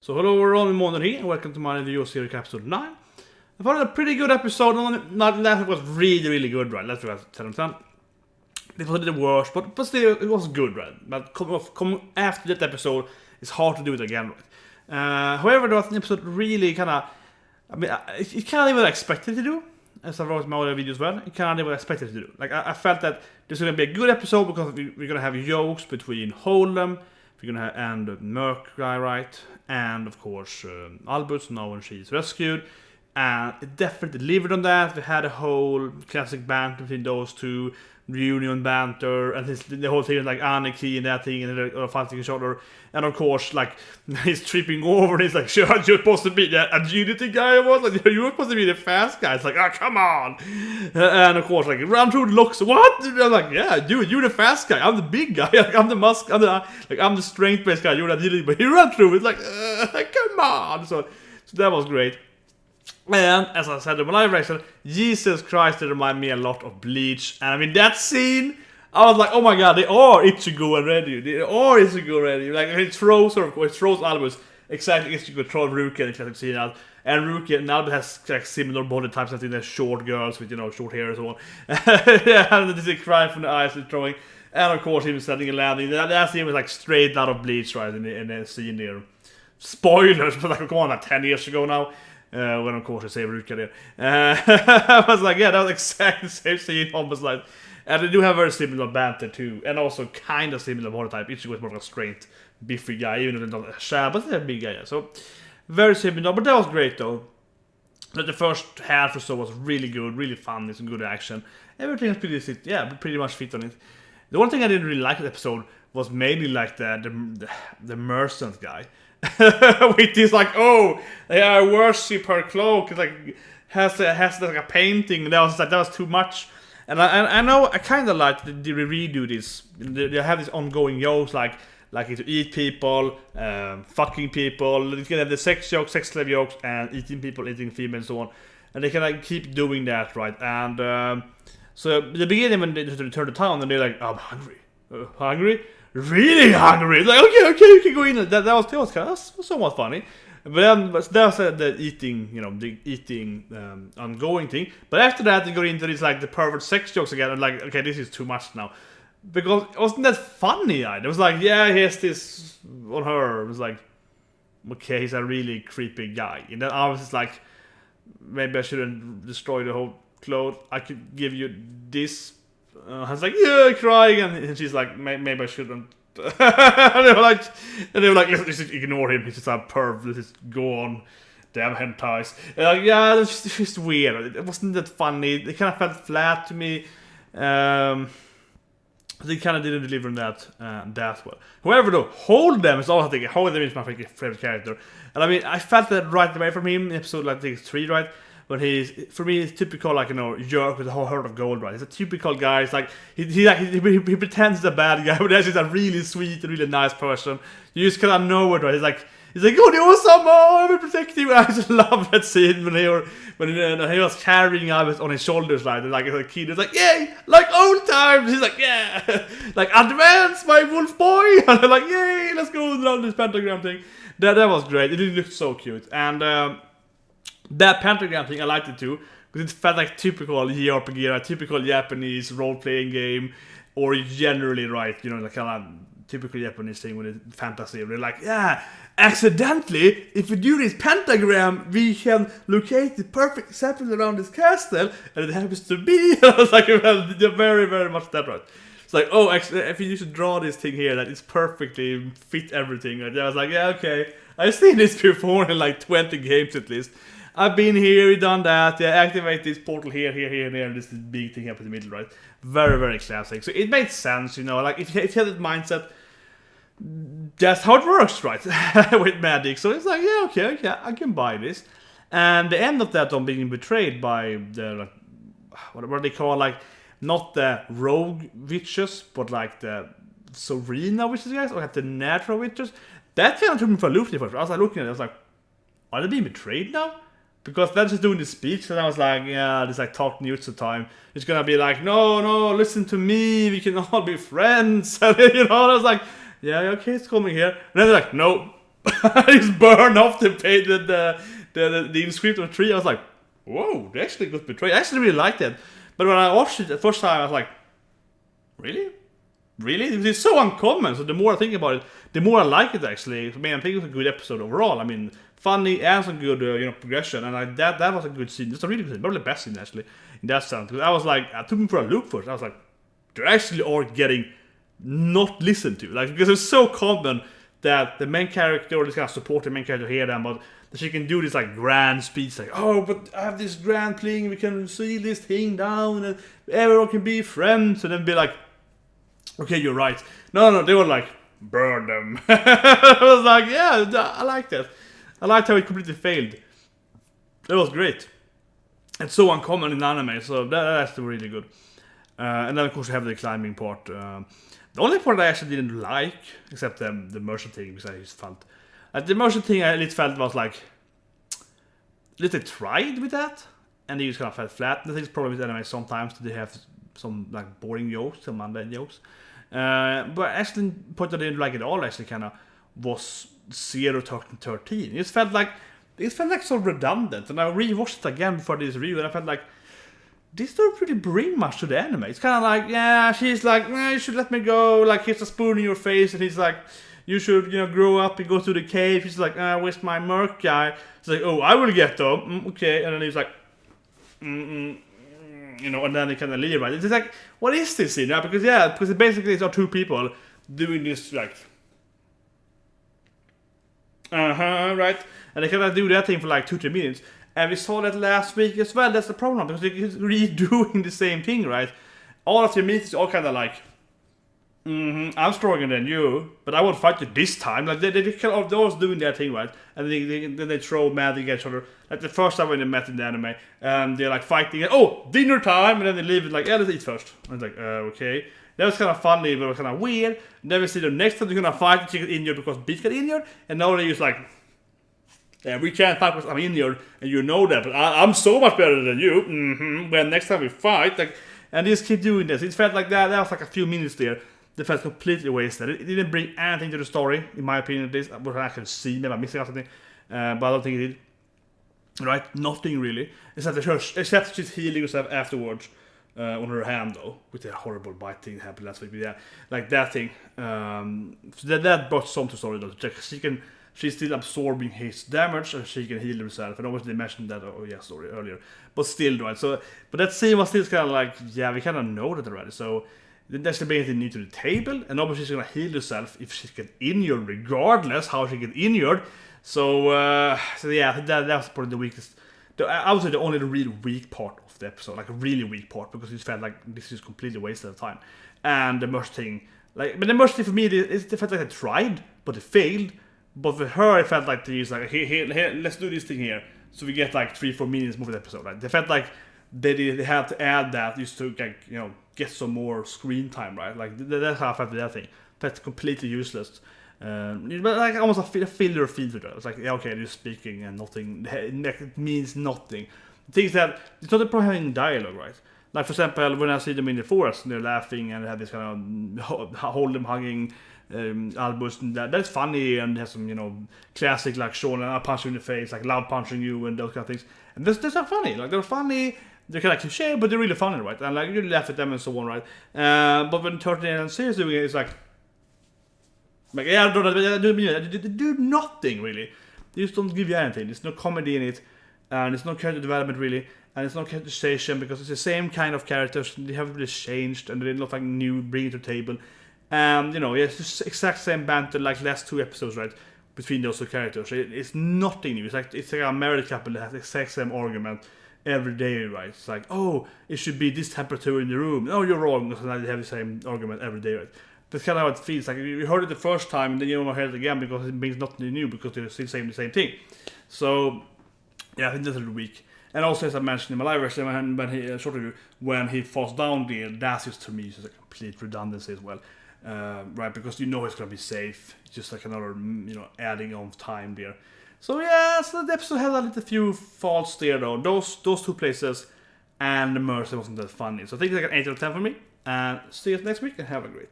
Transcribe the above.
So hello everyone, I'm Månen here and welcome to my video series episode 9. I found it a pretty good episode, not that it was really good, right? Let's tell them. It wasn't the worst, but still it was good, right? But come after that episode, it's hard to do it again, right? However, there was an episode really it kind of even expected to do, as I wrote in my other videos as well. It kind of even expected to do. Like I felt that this is going to be a good episode because we're going to have jokes between Holdem, we're going to have and Merc guy, right? And of course Albus now when she's rescued. And it definitely delivered on that. We had a whole classic banter between those two, reunion banter, and the whole thing is like anarchy and that thing, and they're fighting each other. And of course, like, he's tripping over, and he's like, sure, you're supposed to be the agility guy, like, you're supposed to be the fast guy. It's like, oh, come on. And of course, like, run through the looks, what? And I'm like, yeah, dude, you're the fast guy, I'm the big guy, like, I'm the strength-based guy, you're the agility, but he ran through, it's like, come on. So that was great. And as I said in my live reaction, Jesus Christ, they remind me a lot of Bleach. And I mean, that scene, I was like, oh my god, they are Ichigo already. Like, it throws Albus exactly Ichigo troll Ruki in the classic scene. And Ruki and Albus has like similar body types as in the short girls with, short hair and so on. Yeah, and they cry from the eyes and throwing. And of course, him setting and landing. That scene was like straight out of Bleach, right, in the scene there. Spoilers, but like, come on, like 10 years ago now. When of course I say Ruka there. I was like, yeah, that was exactly the same scene, almost like. And they do have very similar banter too, and also kind of similar body type. Ichigo was more of a straight, beefy guy, even though they're not a shab, but they're a big guy, yeah. So very similar, but that was great though. But the first half or so was really good, really fun, some good action. Everything was pretty much fit on it. The one thing I didn't really like in the episode was mainly like the merchant guy. With this like, oh yeah, I worship her cloak. It's like has like a painting. That was too much. And I know I kind of like they redo this. They have these ongoing jokes like to eat people, fucking people. You can have the sex jokes, sex slave jokes, and eating people, eating females, and so on. And they can like keep doing that, right? And so at the beginning when they return to town, and they're like, I'm hungry, hungry. Really hungry. Like, okay, you can go in. That was kind of somewhat funny. But that's the eating, ongoing thing. But after that, they go into this like the pervert sex jokes again, and like, okay, this is too much now. Because it wasn't that funny. It was like, yeah, here's this on her. It was like, okay, he's a really creepy guy. And then I was just like, maybe I shouldn't destroy the whole clothes. I could give you this. I was like, yeah, crying, and she's like, maybe I shouldn't. and they were like, let's just ignore him. He's just a perv. Let's just go on. Damn hentais. Like, yeah, it's just weird. It wasn't that funny. It kind of felt flat to me. They kind of didn't deliver on that well. However, though, Holdem is also thinking. Holdem is my favorite character, and I mean, I felt that right away from him in episode like 3, right? But for me, he's typical, like, jerk with a whole heart of gold, right? He's a typical guy. It's like, he pretends he's a bad guy, but he's a really sweet, really nice person. You just kind of know it, right? He's like, oh, the awesome, I will protect you. And I just love that scene when he was carrying Albus on his shoulders, right? And like, as a kid, he's like, yay, like old times. He's like, yeah, like, advance, my wolf boy. And they're like, yay, let's go down this pentagram thing. That was great. It looked so cute. And, that pentagram thing, I liked it too, because it felt like typical JRPG, a typical Japanese role-playing game, or generally, right, the kind of typical Japanese thing with the fantasy. They're like, yeah, accidentally, if we do this pentagram, we can locate the perfect sample around this castle, and it happens to be. I was like, well, they're very, very much that, right? It's like, oh, actually, if you should draw this thing here, that it's perfectly fit everything. Right? I was like, yeah, okay, I've seen this before in like 20 games at least. I've been here, we've done that, yeah, activate this portal here, and there, and this big thing up in the middle, right? Very, very classic. So it made sense, like, if you have that mindset, that's how it works, right? With magic. So it's like, yeah, okay, I can buy this. And the end of that on being betrayed by the, like, what they call, like, not the rogue witches, but like the Serena witches, guys, or like the natural witches, that kind of took me for a loop first. I was like looking at it, I was like, are they being betrayed now? Because they're just doing the speech, and I was like, yeah, this like talk news time. It's gonna be like, no, listen to me, we can all be friends. And I was like, yeah, okay, it's coming here. And then they're like, no, just burn off the inscription of the tree. I was like, whoa, they actually got betrayed. I actually really liked it. But when I watched it the first time, I was like, really? Really? It's so uncommon. So the more I think about it, the more I like it actually. I mean, I think it was a good episode overall. I mean, funny and some good progression. And that was a good scene. It's a really good scene. Probably the best scene actually in that sense. Because I was like, I took me for a loop first. I was like, they actually are getting not listened to. Like, because it's so common that the main character or this kind of supporting main character hear them, but that she can do this like grand speech, like, oh, but I have this grand thing, we can see this thing down, and everyone can be friends, and then be like, okay, you're right. No, they were like, burn them. I was like, yeah, I like that. I liked how it completely failed. That was great. It's so uncommon in anime, so that's really good. And then of course you have the climbing part. The only part I actually didn't like, except the merchant thing, because I just felt the merchant thing I at least felt was like, at least they tried with that, and they just kind of felt flat. And I think it's probably with anime sometimes they have some like boring jokes, some mundane jokes. But actually, the point I didn't like it all actually kind of was 0 to 13. It felt like so redundant, and I rewatched it again before this review, and I felt like this don't really bring much to the anime. It's kind of like, yeah, she's like, you should let me go, like, here's a spoon in your face, and he's like, you should, grow up and go to the cave. He's like, where's my merc guy? He's like, oh, I will get them. Okay, and then he's like, and then they kind of leave, right? It's like, what is this scene? Right? Because basically it's are two people doing this, like, right? And they kind of do that thing for like 2-3 minutes. And we saw that last week as well. That's the problem, because they're redoing the same thing, right? All of the meetings are all kind of like, I'm stronger than you, but I won't fight you this time. Like, they kind of always doing their thing, right? And then they throw mad at each other. Like the first time when they met in the anime, they're like fighting, dinner time, and then they leave it like, let's eat first. And it's like, okay. That was kind of funny, but it was kind of weird. And then we see the next time they're gonna fight, and she got injured because Beat got injured, and now they just like, yeah, we can't fight because I'm injured, and you know that, but I'm so much better than you. When next time we fight, like, and they just keep doing this. It felt like that was like a few minutes there. That felt completely wasted. It didn't bring anything to the story, in my opinion. This what I can see, maybe I'm missing out something, but I don't think it did. Right, nothing really, except she's healing herself afterwards on her hand though, with the horrible bite thing that happened last week. But yeah, like that thing. So that brought some to story though. She's still absorbing his damage, and she can heal herself. And obviously they mentioned that story earlier. But still, right? So, but that scene was still kind of like, yeah, we kind of know that already. So that's the anything new to the table, and obviously she's gonna heal herself if she gets injured, regardless how she gets injured. So yeah, that was probably the weakest. I would say the only real weak part of the episode, like a really weak part, because it felt like this is completely wasted of time. And the merch thing, but the merch thing for me, it felt like they tried, but it failed. But for her, it felt like he's like, here, let's do this thing here. So we get like 3-4 minutes more of the episode. Like, they felt like they had to add that just to get some more screen time, right? Like that's how I felt with that thing. It felt completely useless. But like almost a filler feel to that. It's like, yeah, okay, they're speaking and nothing. It means nothing. Things that it's not a problem having dialogue, right? Like for example, when I see them in the forest, and they're laughing and they have this kind of Holdem hugging. Albus, and that's funny, and has some classic like Sean and I punch you in the face, like love punching you and those kind of things. And that's not funny. Like they're funny, they're kind of cliche, but they're really funny, right? And like you laugh at them and so on, right? But when 13 and Series doing it, it's like yeah, they do nothing really. They just don't give you anything. There's no comedy in it, and there's no character development really, and it's no characterization because it's the same kind of characters. They haven't really changed, and they're not like new, bring it to the table. It's just exact same banter like last 2 episodes, right? Between those 2 characters. It's nothing new. It's like a married couple that has the exact same argument every day, right? It's like, oh, it should be this temperature in the room. No, you're wrong. So now they have the same argument every day, right? That's kind of how it feels. Like you heard it the first time, and then you don't hear it again because it means nothing new because they're still saying the same thing. So yeah, I think that's a little weak. And also, as I mentioned in my live version, when he falls down there, that's just to me just a complete redundancy as well. Right, because it's gonna be safe. It's just like another, adding on time there. So yeah, so the episode had a little few faults there though. Those 2 places, and the mercy wasn't that funny. So I think it's like an 8 out of 10 for me. And see you next week, and have a great